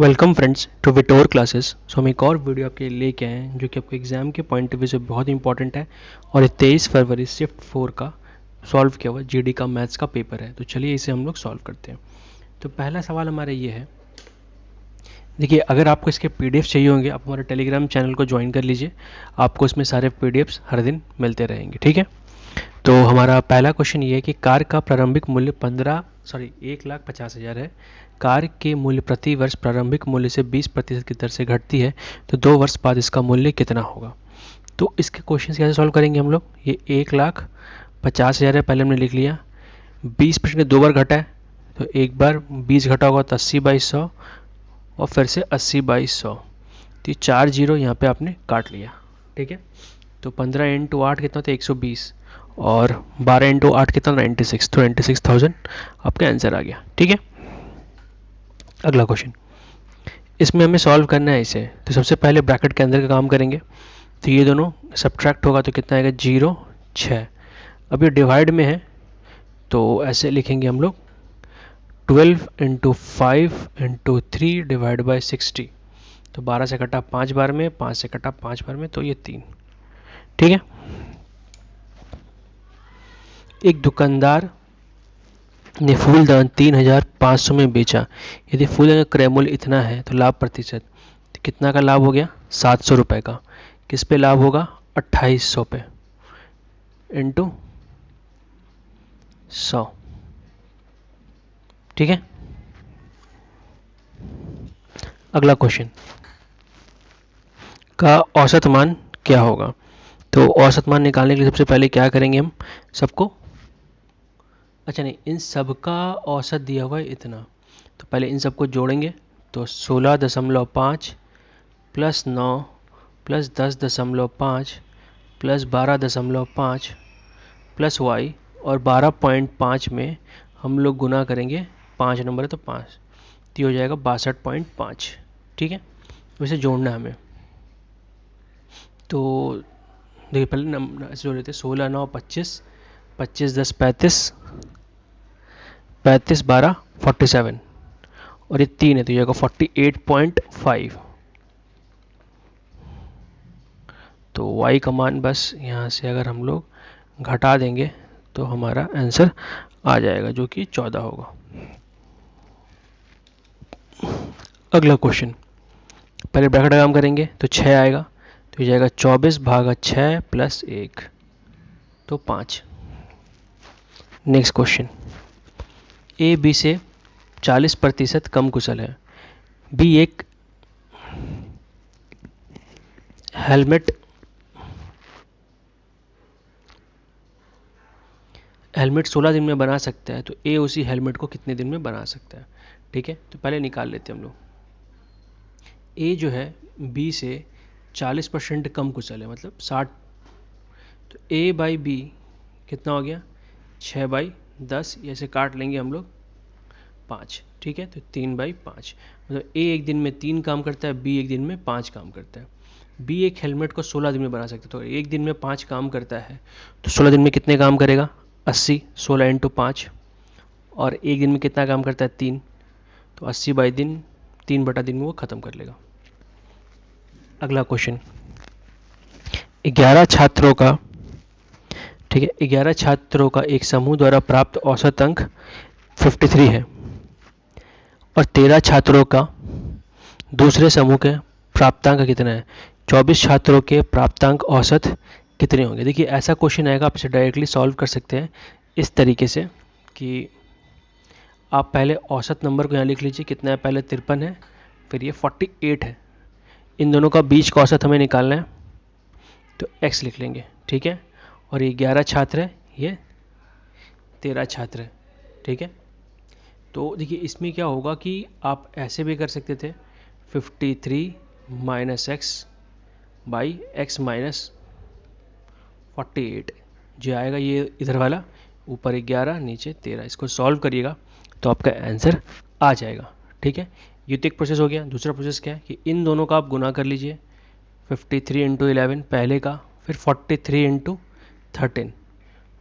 Welcome friends to Vitor classes. So हम एक और वीडियो आपके लिए लेके आए हैं जो कि आपके एग्जाम के पॉइंट ऑफ व्यू से बहुत इंपॉर्टेंट है और 23 फरवरी शिफ्ट 4 का सॉल्व किया हुआ जीडी का मैथ्स का पेपर है। तो चलिए इसे हम लोग सॉल्व करते हैं। तो पहला सवाल हमारा ये है, देखिए अगर आपको इसके पीडीएफ चाहिए होंगे आप हमारे टेलीग्राम चैनल को ज्वाइन कर लीजिए, आपको इसमें सारे पीडीएफ्स हर दिन मिलते रहेंगे। ठीक है, तो हमारा पहला क्वेश्चन ये है कि कार का प्रारंभिक मूल्य 1,50,000 है। कार के मूल्य प्रति वर्ष प्रारंभिक मूल्य से 20% की दर से घटती है, तो 2 वर्ष बाद इसका मूल्य कितना होगा। तो इसके क्वेश्चन कैसे सॉल्व करेंगे हम लोग। ये 1,50,000 है, पहले हमने लिख लिया। 20% 2 बार घटा है, तो एक बार 20 घटा होगा तो 80/100 और फिर से 80/100। तो ये 4 जीरो यहाँ पे आपने काट लिया। ठीक है, तो 15 × 8 कितना था 120 और 12 × 8 कितना 96, तो 96,000 आपका आंसर आ गया। ठीक है, अगला क्वेश्चन, इसमें हमें सॉल्व करना है इसे। तो सबसे पहले ब्रैकेट के अंदर का काम करेंगे, तो ये दोनों सब्ट्रैक्ट होगा तो कितना आएगा 0 6। अब ये डिवाइड में है तो ऐसे लिखेंगे हम लोग 12 × 5 × 3 डिवाइड बाई 60। तो 12 से कटा 5 बार में, 5 से कटा 5 बार में, तो ये 3। ठीक है, एक दुकानदार ने फूलदान 3,500 में बेचा। यदि फूलदान का क्रय मूल्य इतना है तो लाभ प्रतिशत, तो कितना का लाभ हो गया 700 रुपये का। किस पे लाभ होगा 2800 पे इंटू 100। ठीक है, अगला क्वेश्चन का औसत मान क्या होगा। तो औसत मान निकालने के लिए सबसे पहले क्या करेंगे हम सबको, अच्छा नहीं, इन सब का औसत दिया हुआ है इतना, तो पहले इन सबको जोड़ेंगे। तो 16.5 plus 9 plus 10.5 plus 12.5 plus Y और 12.5 में हम लोग गुना करेंगे, 5 नंबर है तो 5, तो हो जाएगा 62.5। ठीक है, वैसे जोड़ना है हमें। तो देखिए पहले नंबर ऐसे जोड़ लेते हैं, 16 9 25, 25 10 35, 35 12 47 और ये 3 है तो ये 48.5। तो y का मान बस यहाँ से अगर हम लोग घटा देंगे तो हमारा आंसर आ जाएगा जो कि 14 होगा। अगला क्वेश्चन, पहले ब्रैकेट का काम करेंगे तो 6 आएगा, तो ये जाएगा 24/6 प्लस 1 तो 5। नेक्स्ट क्वेश्चन, ए बी से 40% कम कुशल है। बी एक हेलमेट हेलमेट 16 दिन में बना सकता है, तो ए उसी हेलमेट को कितने दिन में बना सकता है। ठीक है, तो पहले निकाल लेते हैं हम लोग। ए जो है बी से 40% कम कुशल है, मतलब 60, तो ए बाई बी कितना हो गया 6/10, ऐसे काट लेंगे हम लोग 5। ठीक है, तो 3/5, मतलब ए एक दिन में 3 काम करता है, बी एक दिन में 5 काम करता है। बी एक हेलमेट को 16 दिन में बना सकता है, तो एक दिन में 5 काम करता है तो 16 दिन में कितने काम करेगा 80, 16 × 5, और एक दिन में कितना काम करता है 3, तो 80/दिन 3/दिन में वो ख़त्म कर लेगा। अगला क्वेश्चन, 11 छात्रों का, ठीक है, 11 छात्रों का एक समूह द्वारा प्राप्त औसत अंक 53 है और 13 छात्रों का दूसरे समूह के प्राप्तांक कितना है। 24 छात्रों के प्राप्तांक औसत कितने होंगे। देखिए ऐसा क्वेश्चन आएगा, आप इसे डायरेक्टली सॉल्व कर सकते हैं इस तरीके से कि आप पहले औसत नंबर को यहाँ लिख लीजिए, कितना है, पहले 53 है, फिर ये 48 है, इन दोनों का बीच का औसत हमें निकालना है, तो x लिख लेंगे। ठीक है, और ये 11 छात्र है, ये 13 छात्र है। ठीक है, तो देखिए इसमें क्या होगा कि आप ऐसे भी कर सकते थे 53 - x बाई x माइनस 48, जो आएगा ये इधर वाला, ऊपर 11 नीचे 13, इसको सॉल्व करिएगा तो आपका आंसर आ जाएगा। ठीक है, ये तो एक प्रोसेस हो गया। दूसरा प्रोसेस क्या है कि इन दोनों का आप गुना कर लीजिए, 53 × 11 पहले का, फिर 43 × 13,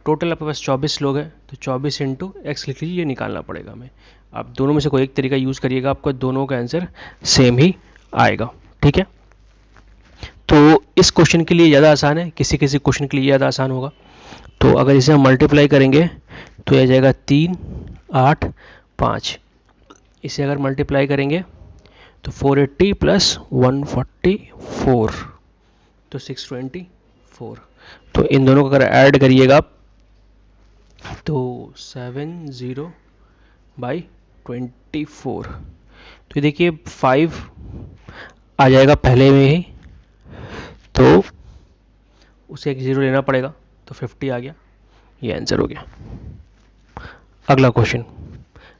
टोटल आपके पास 24 लोग हैं, तो 24 × x लिख लीजिए, ये निकालना पड़ेगा हमें। आप दोनों में से कोई एक तरीका यूज़ करिएगा, आपका दोनों का आंसर सेम ही आएगा। ठीक है, तो इस क्वेश्चन के लिए ज़्यादा आसान है, किसी किसी क्वेश्चन के लिए ज़्यादा आसान होगा। तो अगर इसे हम मल्टीप्लाई करेंगे तो यह जाएगा 3, 8, 5। इसे अगर मल्टीप्लाई करेंगे तो 480 प्लस 144 तो 624। तो इन दोनों को अगर ऐड करिएगा आप तो 70/24। तो ये देखिए 5 आ जाएगा पहले में ही, तो उसे एक ज़ीरो लेना पड़ेगा, तो 50 आ गया, ये आंसर हो गया। अगला क्वेश्चन,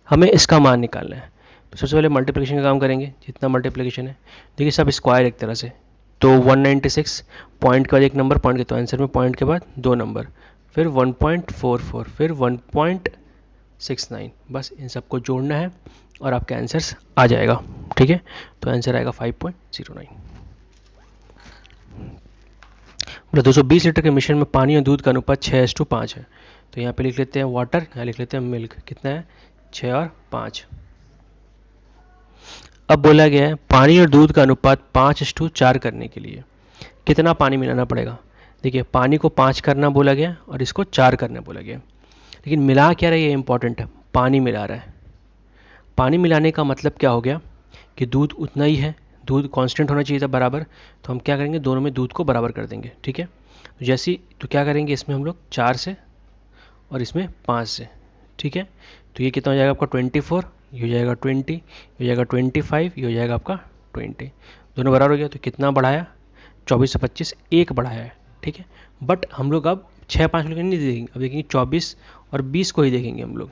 हमें इसका मान निकालना है। तो सबसे पहले मल्टीप्लिकेशन का काम करेंगे, जितना मल्टीप्लिकेशन है। देखिए सब स्क्वायर एक तरह से, तो 196 पॉइंट के बाद एक नंबर, पॉइंट के तो आंसर में पॉइंट के बाद 2 नंबर, फिर 1.44, फिर 1.69, बस इन सबको जोड़ना है और आपका आंसर आ जाएगा। ठीक है, तो आंसर आएगा 5.09। बोला 220 लीटर के मिश्रण में पानी और दूध का अनुपात 6:5 है। तो यहाँ पे लिख लेते हैं वाटर, यहाँ लिख लेते हैं मिल्क। कितना है? 6 और 5। अब बोला गया है पानी और दूध का अनुपात 5:4 करने के लिए कितना पानी मिलाना पड़ेगा। देखिए पानी को 5 करना बोला गया और इसको 4 करना बोला गया, लेकिन मिला क्या रहा है, ये इंपॉर्टेंट है। पानी मिला रहा है। पानी मिलाने का मतलब क्या हो गया कि दूध उतना ही है, दूध कांस्टेंट होना चाहिए था बराबर, तो हम क्या करेंगे, दोनों में दूध को बराबर कर देंगे। ठीक है, तो जैसे तो क्या करेंगे, इसमें हम लोग 4 से और इसमें 5 से। ठीक है, तो ये कितना हो जाएगा आपका 24, ये हो जाएगा 20, ये हो जाएगा 25, ये हो जाएगा आपका 20। दोनों बराबर हो गया, तो कितना बढ़ाया, 24 से 25 एक बढ़ाया है। ठीक है, बट हम लोग अब 6-5 लोग नहीं देखेंगे, अब देखेंगे 24 और 20 को ही देखेंगे हम लोग।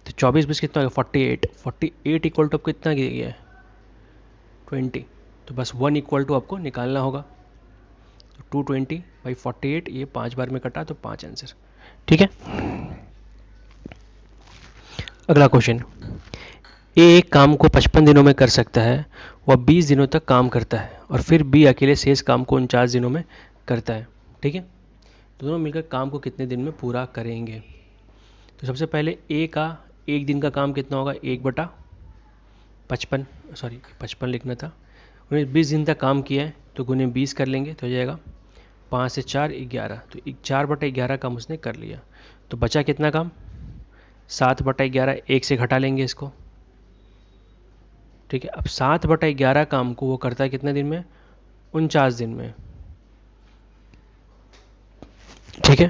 तो 24 20 कितना हो गया, 48 इक्वल टू आपको कितना गया है, 20। तो बस 1 इक्वल टू आपको निकालना होगा। तो 220/48, ये 5 बार में कटा तो 5 आंसर। ठीक है, अगला क्वेश्चन, ए एक काम को 55 दिनों में कर सकता है, वह 20 दिनों तक काम करता है और फिर बी अकेले शेष काम को 49 दिनों में करता है। ठीक है, दोनों मिलकर काम को कितने दिन में पूरा करेंगे। तो सबसे पहले ए का एक दिन का काम कितना होगा, 1/55, सॉरी 55 लिखना था। उन्हें 20 दिन तक काम किया है तो गुने 20 कर लेंगे तो हो जाएगा 5 से 4 11, तो 4/11 काम उसने कर लिया। तो बचा कितना काम, 7/11, 1 से घटा लेंगे इसको। ठीक है, अब 7/11 काम को वो करता है कितने दिन में, 49 दिन में। ठीक है,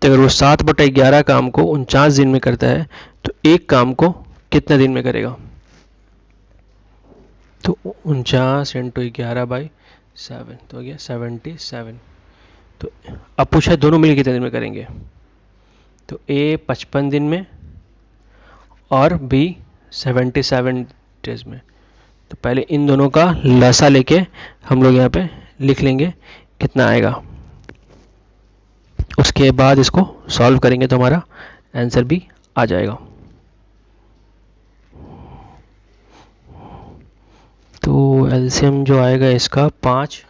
तो अगर वो 7/11 काम को 49 दिन में करता है तो एक काम को कितने दिन में करेगा, तो 49 × 11/7 तो हो गया 77। तो अब पूछा है दोनों मिलकर कितने दिन में करेंगे, तो ए 55 दिन में और बी 77 डेज में। तो पहले इन दोनों का लसा लेके हम लोग यहाँ पे लिख लेंगे कितना आएगा, उसके बाद इसको सॉल्व करेंगे तो हमारा आंसर भी आ जाएगा। तो एलसीएम जो आएगा इसका 5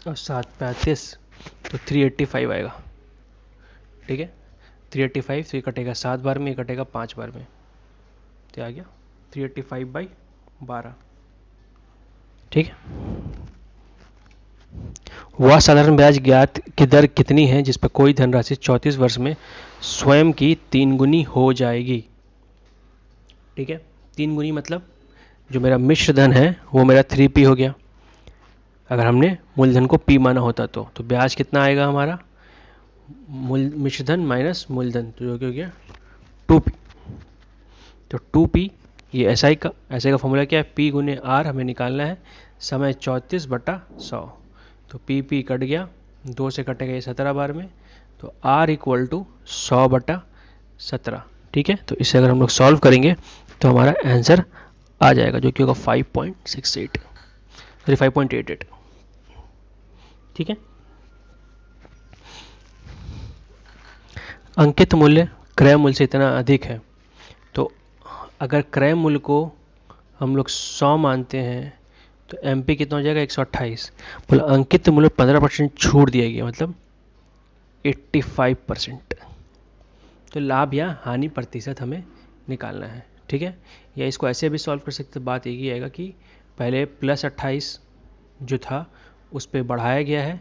और 7 35, तो 385 आएगा। ठीक है, 385 से कटेगा 7 बार में, कटेगा 5 बार में, तो आ गया 385/12। ठीक है, वह साधारण ब्याज ज्ञात की दर कितनी है जिस पर कोई धनराशि 34 वर्ष में स्वयं की 3 गुनी हो जाएगी। ठीक है, 3 गुनी मतलब जो मेरा मिश्र धन है वो मेरा 3p हो गया। अगर हमने मूलधन को p माना होता तो ब्याज कितना आएगा हमारा, मिश्र धन माइनस मूलधन, तो जो हो गया 2p। तो 2p, ये एसआई का फॉर्मूला क्या है, p गुने r हमें निकालना है, समय 34/100। तो p कट गया, 2 से कटेगा ये 17 बार में, तो r इक्वल टू 100/17। ठीक है, तो इसे अगर हम लोग सॉल्व करेंगे तो हमारा आंसर आ जाएगा जो कि होगा 5.68, सॉरी 5.88। ठीक है, अंकित मूल्य क्रय मूल्य से इतना अधिक है, तो अगर क्रय मूल्य को हम लोग 100 मानते हैं तो एमपी कितना हो जाएगा, 128। बोला अंकित मूल्य 15% छूट दिया गया, मतलब 85%। तो लाभ या हानि प्रतिशत हमें निकालना है, ठीक है। या इसको ऐसे भी सॉल्व कर सकते, बात एक ही आएगा कि पहले +28 जो था उस पर बढ़ाया गया है,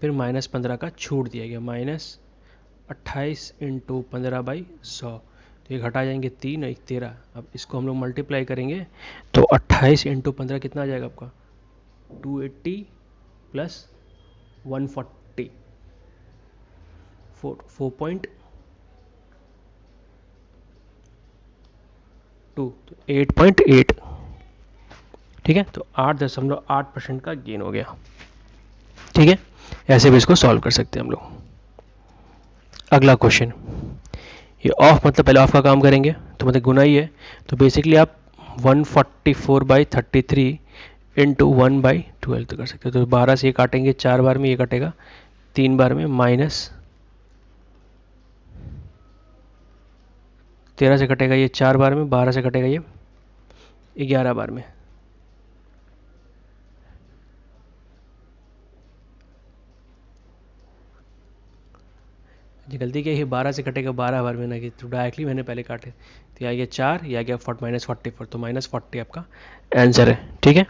फिर -15 का छूट दिया गया, -28 × 15/100, तो ये घटा जाएंगे 3 और 1 13। अब इसको हम लोग मल्टीप्लाई करेंगे तो 28 × 15 कितना आ जाएगा आपका 280 + 140 4.2 तो 8.8, ठीक है। तो 8.8% का गेन हो गया, ठीक है। ऐसे भी इसको सॉल्व कर सकते हैं हम लोग। अगला क्वेश्चन, ये ऑफ मतलब पहले ऑफ का काम करेंगे तो मतलब गुना ही है, तो बेसिकली आप 144/33 × 1/12 तो कर सकते हो। तो 12 से ये काटेंगे 4 बार में, ये कटेगा 3 बार में, -13 से कटेगा ये 4 बार में, 12 से कटेगा ये 11 बार में। गलती क्या है, 12 से कटेगा 12 बार में ना, कि तो डायरेक्टली मैंने पहले काटे, तो आ गया 4, या गया -44, तो -40 आपका आंसर है, ठीक है।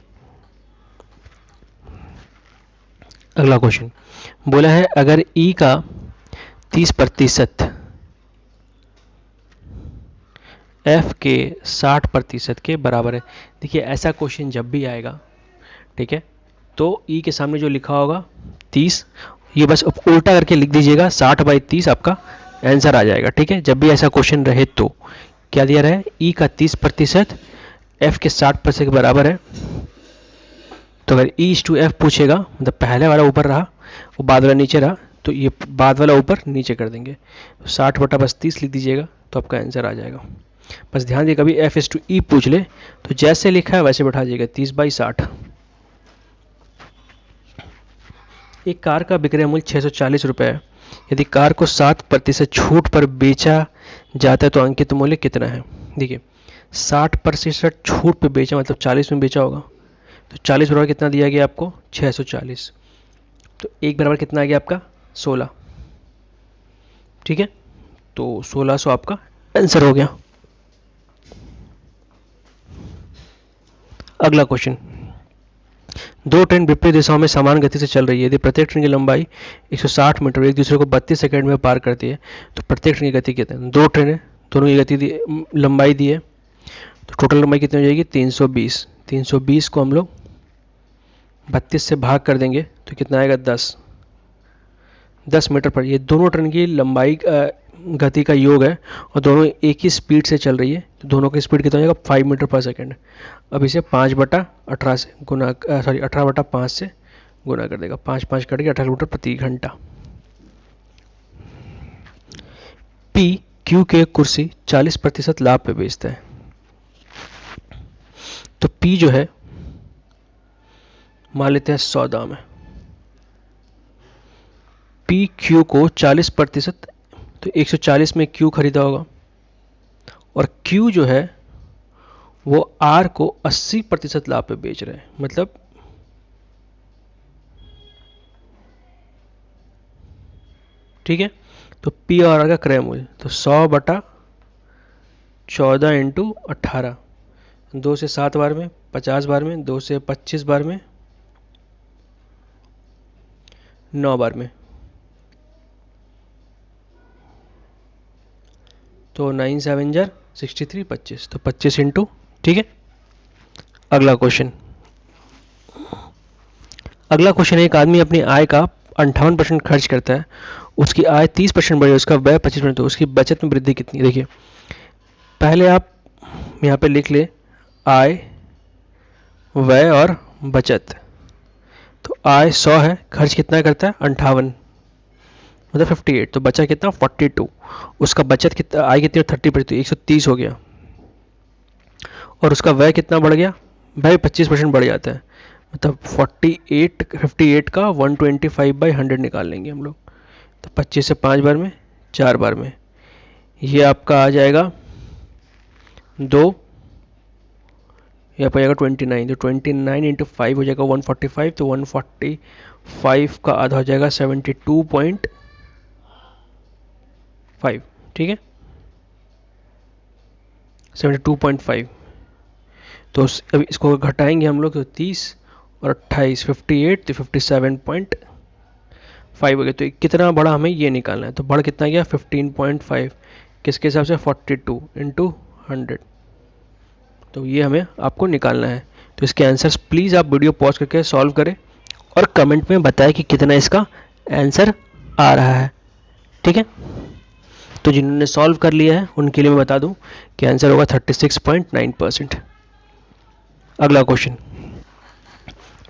अगला क्वेश्चन बोला है अगर ई का 30% एफ के 60% के बराबर है। देखिए ऐसा क्वेश्चन जब भी आएगा, ठीक है, तो ई के सामने जो लिखा होगा 30, ये बस उल्टा करके लिख दीजिएगा, 60/30 आपका आंसर आ जाएगा, ठीक है। जब भी ऐसा क्वेश्चन रहे तो क्या दिया रहे, ई का 30% एफ के 60% के बराबर है, तो अगर ई टू एफ पूछेगा, मतलब पहले वाला ऊपर रहा वो बाद वाला नीचे रहा, तो ये बाद वाला ऊपर नीचे कर देंगे, 60/30 लिख दीजिएगा, तो आपका आंसर आ जाएगा। बस ध्यान दिए कभी एफ टू ई पूछ ले तो जैसे लिखा है वैसे बैठा दीजिएगा, 30/60। एक कार का विक्रय मूल्य 640 रुपये है, यदि कार को 7% छूट पर बेचा जाता है तो अंकित मूल्य कितना है। देखिए 60% छूट पर बेचा मतलब 40 में बेचा होगा, तो 40 बराबर कितना दिया गया आपको 640, तो एक बराबर कितना आ गया आपका 16, ठीक है। तो 1600 आपका आंसर हो गया। अगला क्वेश्चन, दो ट्रेन विपरीत दिशाओं में समान गति से चल रही है, यदि प्रत्येक ट्रेन की लंबाई 160 मीटर एक दूसरे को 32 सेकंड में पार करती है तो प्रत्येक ट्रेन की गति कितनी है। दो ट्रेन है, दोनों की गति लंबाई दी है, तो टोटल लंबाई कितनी हो जाएगी 320। 320 को हम लोग 32 से भाग कर देंगे तो कितना आएगा 10 मीटर पर। ये दोनों ट्रेन की लंबाई गति का योग है और दोनों एक ही स्पीड से चल रही है, तो दोनों की स्पीड कितना हो जाएगा 5 मीटर पर सेकेंड। अब इसे 5/18 से गुना 18/5 से गुना कर देगा, 5 कट के 18 किलोमीटर प्रति घंटा। पी क्यू के कुर्सी 40% लाभ पे बेचता है, तो पी जो है मान लेते हैं 100 दाम है, पी क्यू को 40%, तो 140 में क्यू खरीदा होगा, और क्यू जो है वो आर को 80% लाभ पे बेच रहे हैं, मतलब ठीक है। तो पी और आर का क्रय मूल्य तो 100/14 × 18, 2 से 7 बार में, 50 बार में, 2 से 25 बार में, 9 बार में, तो 9 7 63 25, तो 25 इंटू, ठीक है। अगला क्वेश्चन, एक आदमी अपनी आय का 58% खर्च करता है, उसकी आय 30% बढ़ी, उसका व्यय 25%, तो उसकी बचत में वृद्धि कितनी है। देखिए पहले आप यहाँ पे लिख ले आय, व्यय और बचत। तो आय 100 है, खर्च कितना करता है 58 मतलब 58, तो बचा कितना 42, उसका बचत कितना, आय कितनी 30%, तो 130 हो गया, और उसका व्यय कितना बढ़ गया, व्यय 25% बढ़ जाता है, मतलब 58 का 125/100 निकाल लेंगे हम लोग, तो 25 से 5 बार में, 4 बार में, ये आपका आ जाएगा 2, यहाँ पर आएगा 29, तो 29 × 5 हो जाएगा 145, तो 145 का आधा हो जाएगा 72.5, ठीक है। 72.5। तो अभी इसको घटाएंगे हम लोग, तो 30 और 28 58, तो 57.5 हो गया। तो कितना बड़ा हमें ये निकालना है, तो बड़ा कितना गया 15.5, किसके हिसाब से 42 इंटू 100, तो ये हमें आपको निकालना है। तो इसके आंसर्स प्लीज़ आप वीडियो पॉज करके सॉल्व करें और कमेंट में बताएं कि कितना इसका आंसर आ रहा है, ठीक है। तो जिन्होंने सॉल्व कर लिया है उनके लिए मैं बता दूं कि आंसर होगा 36.9%। अगला क्वेश्चन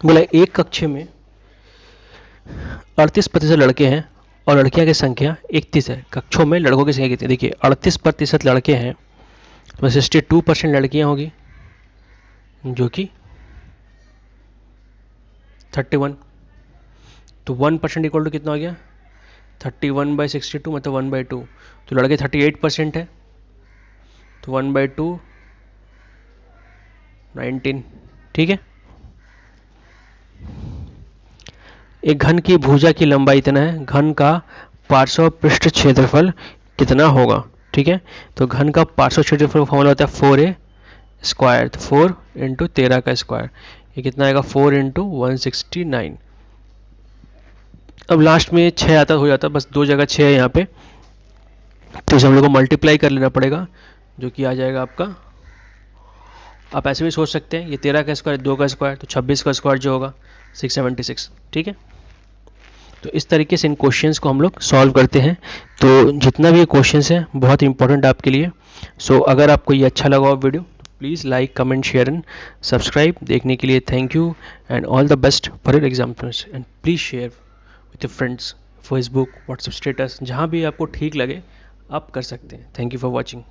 बोला, एक कक्षा में 38% लड़के हैं और लड़कियां की संख्या 31 है। कक्षों में लड़कों की संख्या कितनी? देखिए 38% लड़के हैं तो 62% लड़कियां होगी, जो कि 31। तो 1% इक्वल टू कितना हो गया 31/62, मतलब 1/2। तो लड़के 38% है, तो 1/2 19, ठीक है। एक घन की भुजा की लंबाई इतना है, घन का पार्श्व पृष्ठ क्षेत्रफल कितना होगा, ठीक है। तो घन का पार्श्व क्षेत्रफल का फॉर्मूला होता है 4a स्क्वायर, तो 4 इंटू 13 का स्क्वायर, ये कितना आएगा 4 इंटू 169। अब लास्ट में 6 आता हो जाता, बस दो जगह 6 है यहाँ पे, तो इसे हम लोग को मल्टीप्लाई कर लेना पड़ेगा, जो कि आ जाएगा आपका, आप ऐसे भी सोच सकते हैं, ये 13 का स्क्वायर 2 का स्क्वायर, तो 26 का स्क्वायर जो होगा 676, ठीक है। तो इस तरीके से इन क्वेश्चंस को हम लोग सॉल्व करते हैं। तो जितना भी ये क्वेश्चंस है बहुत इंपॉर्टेंट आपके लिए। सो अगर आपको ये अच्छा लगा हो video, please like comment share and subscribe. देखने के लिए thank you and all the best for your exams, and please share with your friends, Facebook, WhatsApp status, जहाँ भी आपको ठीक लगे आप कर सकते हैं। Thank you for watching.